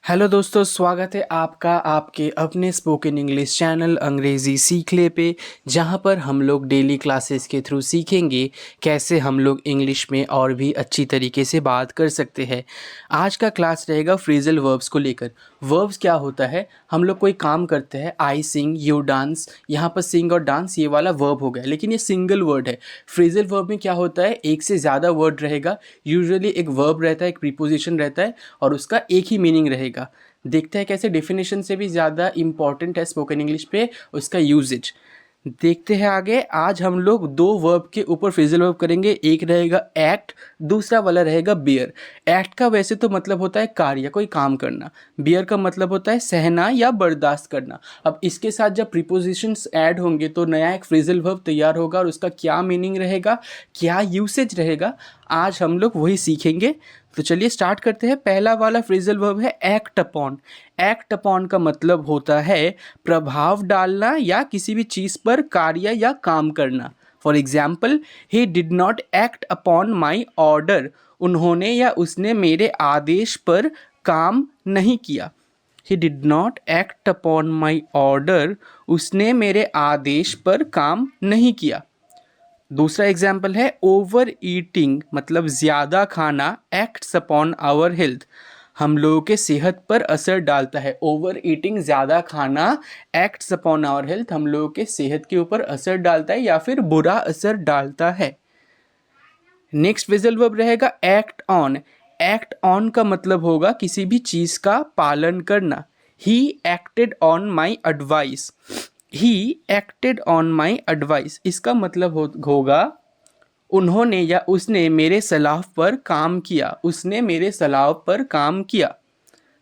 Hello दोस्तों, स्वागत है आपका आपके अपने स्पोकन इंग्लिश चैनल अंग्रेज़ी सीख ले पे, जहां पर हम लोग डेली क्लासेस के थ्रू सीखेंगे कैसे हम लोग इंग्लिश में और भी अच्छी तरीके से बात कर सकते हैं। आज का क्लास रहेगा फ्रेजल वर्ब्स को लेकर। वर्ब्स क्या होता है, हम लोग कोई काम करते हैं, आई सिंग, यू डांस, यहाँ पर सिंग और डांस ये वाला वर्ब हो गया, लेकिन ये सिंगल वर्ड है। फ्रेजल वर्ब में क्या होता है, एक से ज़्यादा वर्ड रहेगा। यूजुअली एक वर्ब रहता है, एक प्रीपोजिशन रहता है और उसका एक ही मीनिंग रहेगा। देखते हैं कैसे डेफिनेशन से भी ज़्यादा इम्पॉर्टेंट है स्पोकन इंग्लिश पे उसका यूजेज। देखते हैं आगे। आज हम लोग दो वर्ब के ऊपर फ्रेजल वर्ब करेंगे। एक रहेगा एक्ट, दूसरा वाला रहेगा बियर। एक्ट का वैसे तो मतलब होता है कार्य, कोई काम करना। बियर का मतलब होता है सहना या बर्दाश्त करना। अब इसके साथ जब प्रीपोजिशंस ऐड होंगे तो नया एक फ्रेजल वर्ब तैयार होगा और उसका क्या मीनिंग रहेगा, क्या यूसेज रहेगा, आज हम लोग वही सीखेंगे। तो चलिए स्टार्ट करते हैं। पहला वाला फ्रेजल वर्ब है एक्ट अपॉन। एक्ट अपॉन का मतलब होता है प्रभाव डालना या किसी भी चीज़ पर कार्य या काम करना। For example, he did not act upon my order. उन्होंने या उसने मेरे आदेश पर काम नहीं किया। He did not act upon my order. उसने मेरे आदेश पर काम नहीं किया। दूसरा एग्जाम्पल है ओवर ईटिंग, मतलब ज़्यादा खाना, एक्ट्स अपॉन आवर हेल्थ। हम लोगों के सेहत पर असर डालता है। ओवर ईटिंग, ज़्यादा खाना, एक्ट्स अपॉन आवर हेल्थ, हम लोगों के सेहत के ऊपर असर डालता है या फिर बुरा असर डालता है। नेक्स्ट फ्रेजल वर्ब रहेगा एक्ट ऑन। एक्ट ऑन का मतलब होगा किसी भी चीज़ का पालन करना। He acted on my advice. He acted on my advice, इसका मतलब होगा उन्होंने या उसने मेरे सलाह पर काम किया। उसने मेरे सलाह पर काम किया।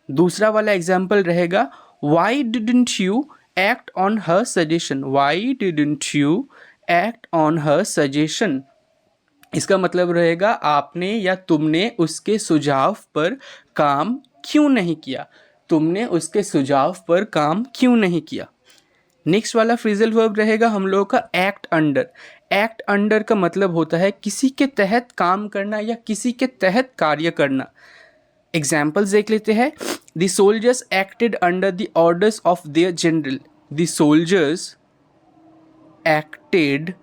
दूसरा वाला एग्जाम्पल रहेगा Y didn't you act on her suggestion. Y didn't you act on her suggestion, इसका मतलब रहेगा आपने या तुमने उसके सुझाव पर काम क्यों नहीं किया। तुमने उसके सुझाव पर काम क्यों नहीं किया। नेक्स्ट वाला फ्रेजल वर्ब रहेगा हम लोगों का एक्ट अंडर। एक्ट अंडर का मतलब होता है किसी के तहत काम करना या किसी के तहत कार्य करना। एग्जाम्पल्स देख लेते हैं। The soldiers acted under the orders of their general. The soldiers acted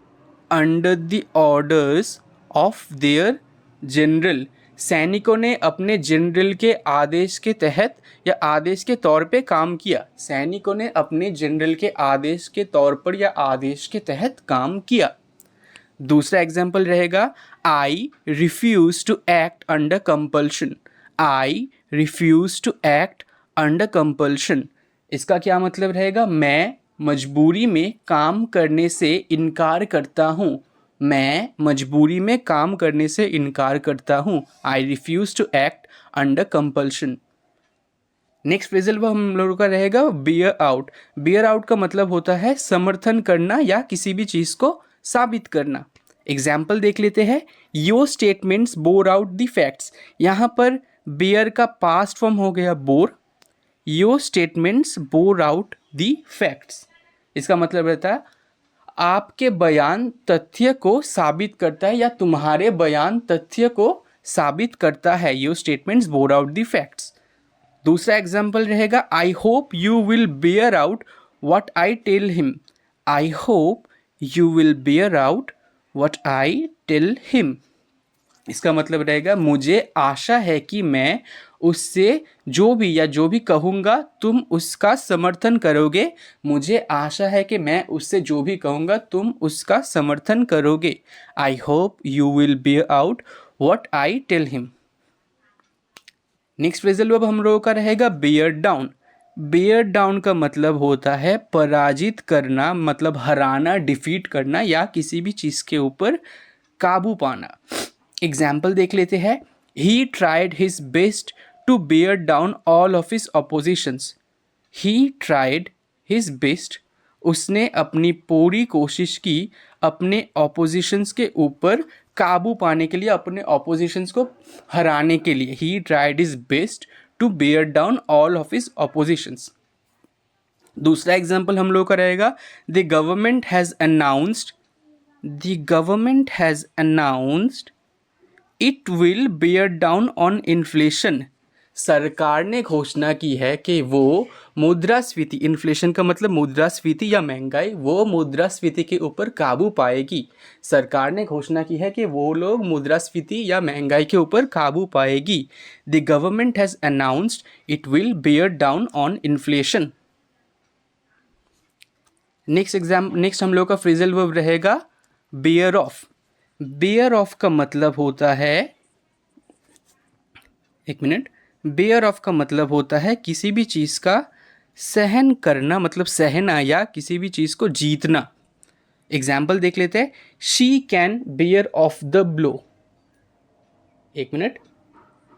under the orders of their general. सैनिकों ने अपने जनरल के आदेश के तहत या आदेश के तौर पे काम किया। सैनिकों ने अपने जनरल के आदेश के तौर पर या आदेश के तहत काम किया। दूसरा एग्जाम्पल रहेगा I refuse to act under compulsion. I refuse to act under compulsion, इसका क्या मतलब रहेगा, मैं मजबूरी में काम करने से इनकार करता हूँ। मैं मजबूरी में काम करने से इनकार करता हूँ। I refuse to act under compulsion. Next phrasal verb हम लोगों का रहेगा बियर आउट। बियर आउट का मतलब होता है समर्थन करना या किसी भी चीज़ को साबित करना। एग्जाम्पल देख लेते हैं। Your statements bore out the facts. यहाँ पर बियर का पास्ट फॉर्म हो गया bore. Your statements bore out the facts, इसका मतलब रहता है आपके बयान तथ्य को साबित करता है या तुम्हारे बयान तथ्य को साबित करता है। Your statements bore out the facts. दूसरा एग्जाम्पल रहेगा I hope you will bear out what I tell him. I hope you will bear out what I tell him, इसका मतलब रहेगा मुझे आशा है कि मैं उससे जो भी कहूँगा तुम उसका समर्थन करोगे। मुझे आशा है कि मैं उससे जो भी कहूँगा तुम उसका समर्थन करोगे। I hope you will bear out what I tell him. Next phrasal verb हम लोगों का रहेगा बेयर डाउन। बेयर डाउन का मतलब होता है पराजित करना, मतलब हराना, डिफीट करना या किसी भी चीज़ के ऊपर काबू पाना। एग्जाम्पल देख लेते हैं। He tried his best to bear down all of his oppositions. He tried his best, उसने अपनी पूरी कोशिश की अपने ऑपोजिशंस के ऊपर काबू पाने के लिए, अपने ऑपोजिशंस को हराने के लिए। He tried his best to bear down all of his oppositions. दूसरा एग्जाम्पल हम लोग का रहेगा the government has announced. The government has announced it will bear down on inflation. सरकार ने घोषणा की है कि वो मुद्रास्फीति, इन्फ्लेशन का मतलब मुद्रास्फीति या महंगाई, वो मुद्रास्फीति के ऊपर काबू पाएगी। सरकार ने घोषणा की है कि वो लोग मुद्रास्फीति या महंगाई के ऊपर काबू पाएगी। The government has announced it will bear down on inflation. Next हम लोग का फ्रेजल वर्ब रहेगा बेयर ऑफ। बेयर ऑफ का मतलब होता है, एक मिनट, बेयर ऑफ का मतलब होता है किसी भी चीज़ का सहन करना, मतलब सहना या किसी भी चीज़ को जीतना। एग्जाम्पल देख लेते हैं। She can bear off the blow. एक minute,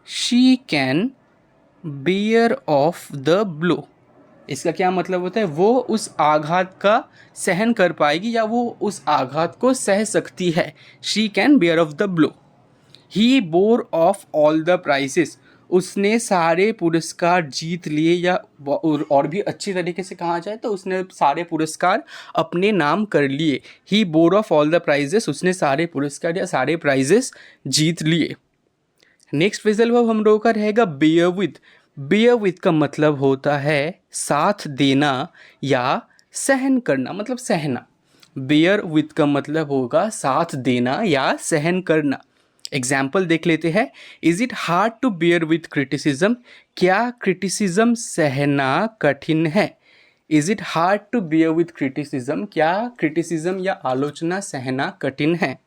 she can bear off the blow, इसका क्या मतलब होता है? वो उस आघात का सहन कर पाएगी या वो उस आघात को सह सकती है। She can bear off the blow. He bore off all the prizes, उसने सारे पुरस्कार जीत लिए, या और भी अच्छी तरीके से कहा जाए तो उसने सारे पुरस्कार अपने नाम कर लिए। He bore off all the prizes, उसने सारे पुरस्कार या सारे प्राइजेस जीत लिए। नेक्स्ट फ्रेजल वर्ब हम लोगों का रहेगा बेयर विथ। बेयर विथ का मतलब होता है साथ देना या सहन करना, मतलब सहना। बेयर विथ का मतलब होगा साथ देना या सहन करना। एग्जाम्पल देख लेते हैं। Is it hard to bear with criticism, क्या क्रिटिसिज्म सहना कठिन है? Is it hard to bear with criticism, क्या क्रिटिसिज्म या आलोचना सहना कठिन है?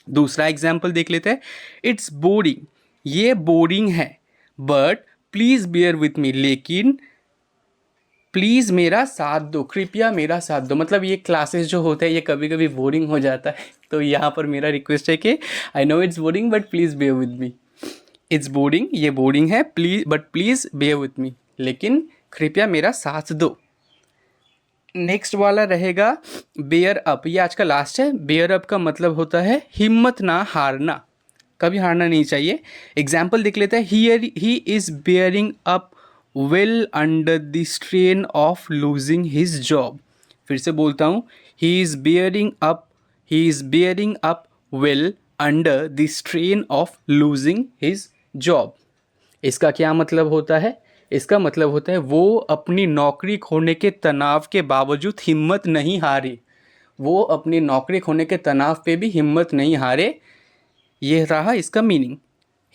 दूसरा एग्जाम्पल देख लेते हैं। इट्स बोरिंग, ये बोरिंग है, but please bear with me, लेकिन प्लीज़ मेरा साथ दो, कृपया मेरा साथ दो। मतलब ये क्लासेस जो होते हैं ये कभी कभी बोरिंग हो जाता है, तो यहाँ पर मेरा रिक्वेस्ट है कि I know it's boring but please bear with me. It's boring, ये बोरिंग है, प्लीज़ बेयर विथ मी, लेकिन कृपया मेरा साथ दो। नेक्स्ट वाला रहेगा बेयर अप, ये आज का लास्ट है। बेयर अप का मतलब होता है हिम्मत ना हारना, कभी हारना नहीं चाहिए। एग्जाम्पल देख लेते हैं। He is bearing up well under the strain of losing his job. फिर से बोलता हूँ, he is bearing up well under the strain of losing his job. इसका क्या मतलब होता है? इसका मतलब होता है वो अपनी नौकरी खोने के तनाव के बावजूद हिम्मत नहीं हारे। वो अपनी नौकरी खोने के तनाव पे भी हिम्मत नहीं हारे, ये रहा इसका meaning.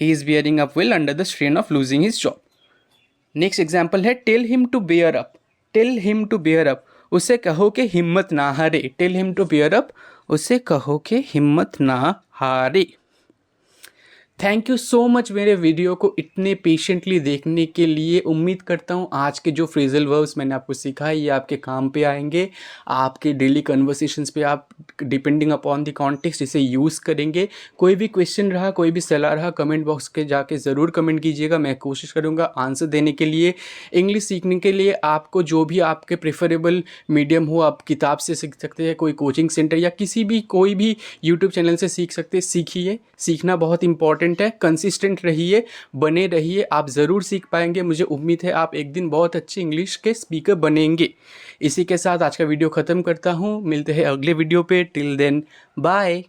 He is bearing up well under the strain of losing his job. Next example है tell him to bear up. Tell him to bear up, उसे कहो कि हिम्मत ना हारे। Tell him to bear up, उसे कहो कि हिम्मत ना हारे। थैंक यू सो मच मेरे वीडियो को इतने पेशेंटली देखने के लिए। उम्मीद करता हूँ आज के जो फ्रेजल वर्ब्स मैंने आपको सिखाए ये आपके काम पे आएंगे, आपके डेली कन्वर्सेशंस पे आप डिपेंडिंग अपॉन द कॉन्टेक्स्ट इसे यूज़ करेंगे। कोई भी क्वेश्चन रहा, कोई भी सलाह रहा, कमेंट बॉक्स के जाके ज़रूर कमेंट कीजिएगा, मैं कोशिश करूँगा आंसर देने के लिए। इंग्लिश सीखने के लिए आपको जो भी आपके प्रेफरेबल मीडियम हो, आप किताब से सीख सकते हैं, कोई कोचिंग सेंटर या कोई भी यूट्यूब चैनल से सीख सकते हैं। सीखिए, सीखना बहुत इंपॉर्टेंट है। कंसिस्टेंट रहिए, बने रहिए, आप ज़रूर सीख पाएंगे। मुझे उम्मीद है आप एक दिन बहुत अच्छे इंग्लिश के स्पीकर बनेंगे। इसी के साथ आज का वीडियो ख़त्म करता हूँ, मिलते हैं अगले वीडियो पे। Till then bye.